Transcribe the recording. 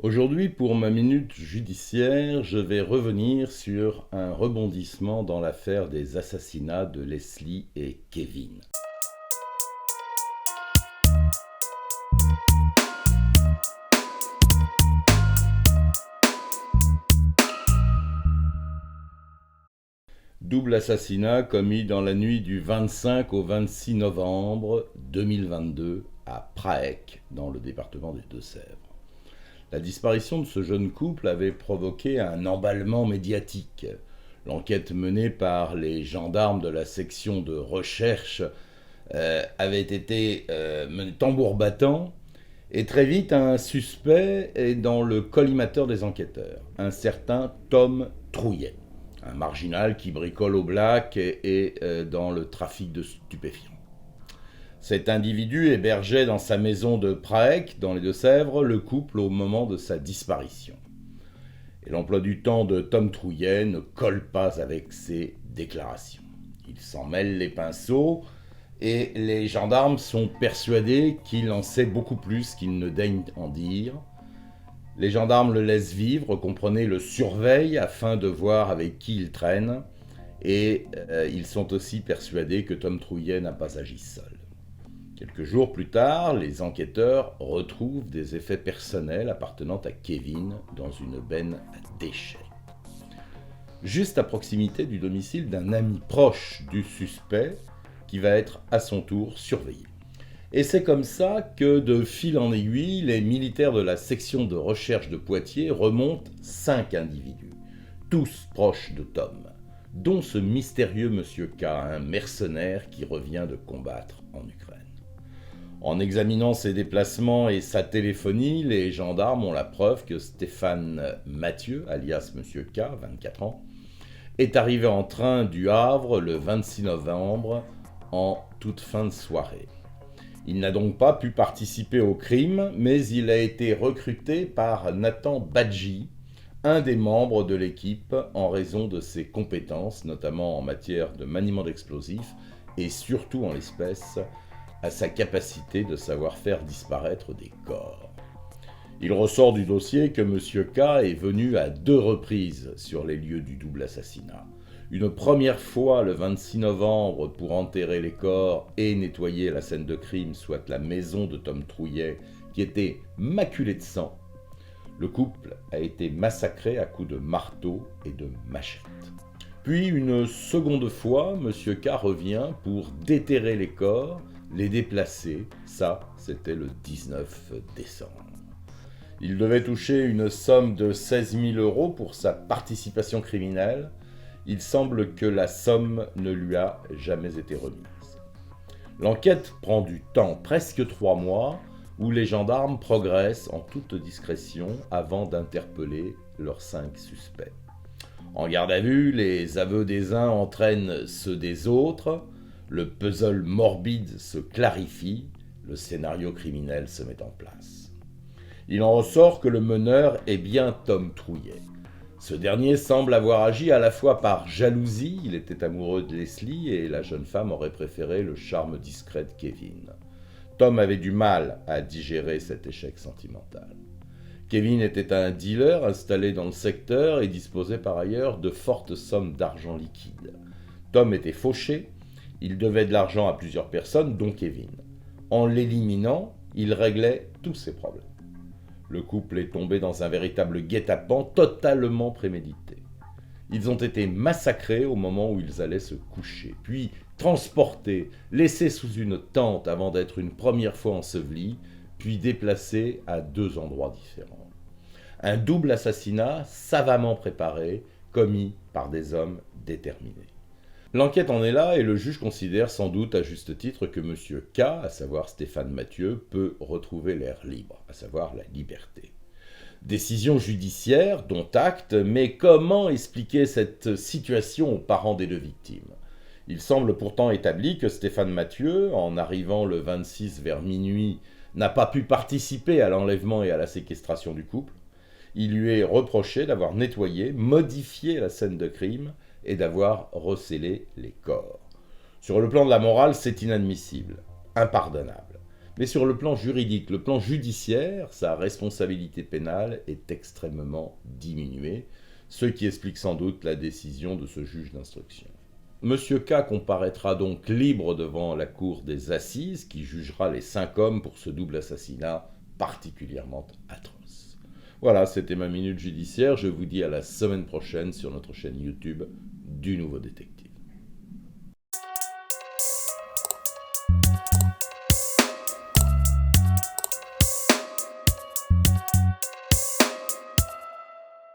Aujourd'hui, pour ma minute judiciaire, je vais revenir sur un rebondissement dans l'affaire des assassinats de Leslie et Kevin. Double assassinat commis dans la nuit du 25 au 26 novembre 2022 à Praec, dans le département des Deux-Sèvres. La disparition de ce jeune couple avait provoqué un emballement médiatique. L'enquête menée par les gendarmes de la section de recherche avait été menée tambour battant, et très vite un suspect est dans le collimateur des enquêteurs, un certain Tom Trouillet, un marginal qui bricole au black et dans le trafic de stupéfiants. Cet individu hébergeait dans sa maison de Praec, dans les Deux-Sèvres, le couple au moment de sa disparition. Et l'emploi du temps de Tom Trouillet ne colle pas avec ses déclarations. Il s'en mêle les pinceaux et les gendarmes sont persuadés qu'il en sait beaucoup plus qu'il ne daigne en dire. Les gendarmes le laissent vivre, comprenez, le surveillent afin de voir avec qui il traîne, et ils sont aussi persuadés que Tom Trouillet n'a pas agi seul. Quelques jours plus tard, les enquêteurs retrouvent des effets personnels appartenant à Kevin dans une benne à déchets, juste à proximité du domicile d'un ami proche du suspect qui va être à son tour surveillé. Et c'est comme ça que, de fil en aiguille, les militaires de la section de recherche de Poitiers remontent 5 individus, tous proches de Tom, dont ce mystérieux Monsieur K, un mercenaire qui revient de combattre en Ukraine. En examinant ses déplacements et sa téléphonie, les gendarmes ont la preuve que Stéphane Mathieu, alias Monsieur K, 24 ans, est arrivé en train du Havre le 26 novembre en toute fin de soirée. Il n'a donc pas pu participer au crime, mais il a été recruté par Nathan Badji, un des membres de l'équipe, en raison de ses compétences, notamment en matière de maniement d'explosifs et surtout en l'espèce, à sa capacité de savoir faire disparaître des corps. Il ressort du dossier que M. K est venu à 2 reprises sur les lieux du double assassinat. Une première fois le 26 novembre pour enterrer les corps et nettoyer la scène de crime, soit la maison de Tom Trouillet, qui était maculée de sang. Le couple a été massacré à coups de marteau et de machette. Puis une seconde fois, M. K revient pour déterrer les corps, les déplacer. Ça, c'était le 19 décembre. Il devait toucher une somme de 16 000 € pour sa participation criminelle. Il semble que la somme ne lui a jamais été remise. L'enquête prend du temps, presque 3 mois, où les gendarmes progressent en toute discrétion avant d'interpeller leurs 5 suspects. En garde à vue, les aveux des uns entraînent ceux des autres, le puzzle morbide se clarifie, le scénario criminel se met en place. Il en ressort que le meneur est bien Tom Trouillet. Ce dernier semble avoir agi à la fois par jalousie, il était amoureux de Leslie et la jeune femme aurait préféré le charme discret de Kevin. Tom avait du mal à digérer cet échec sentimental. Kevin était un dealer installé dans le secteur et disposait par ailleurs de fortes sommes d'argent liquide. Tom était fauché, il devait de l'argent à plusieurs personnes, dont Kevin. En l'éliminant, il réglait tous ses problèmes. Le couple est tombé dans un véritable guet-apens totalement prémédité. Ils ont été massacrés au moment où ils allaient se coucher, puis transportés, laissés sous une tente avant d'être une première fois ensevelis, puis déplacés à 2 endroits différents. Un double assassinat savamment préparé, commis par des hommes déterminés. L'enquête en est là et le juge considère sans doute à juste titre que M. K, à savoir Stéphane Mathieu, peut retrouver l'air libre, à savoir la liberté. Décision judiciaire, dont acte, mais comment expliquer cette situation aux parents des 2 victimes ? Il semble pourtant établi que Stéphane Mathieu, en arrivant le 26 vers minuit, n'a pas pu participer à l'enlèvement et à la séquestration du couple. Il lui est reproché d'avoir nettoyé, modifié la scène de crime et d'avoir recellé les corps. Sur le plan de la morale, c'est inadmissible, impardonnable. Mais sur le plan juridique, le plan judiciaire, sa responsabilité pénale est extrêmement diminuée, ce qui explique sans doute la décision de ce juge d'instruction. Monsieur K comparaîtra donc libre devant la cour des assises qui jugera les 5 hommes pour ce double assassinat particulièrement atroce. Voilà, c'était ma minute judiciaire. Je vous dis à la semaine prochaine sur notre chaîne YouTube du Nouveau Détective.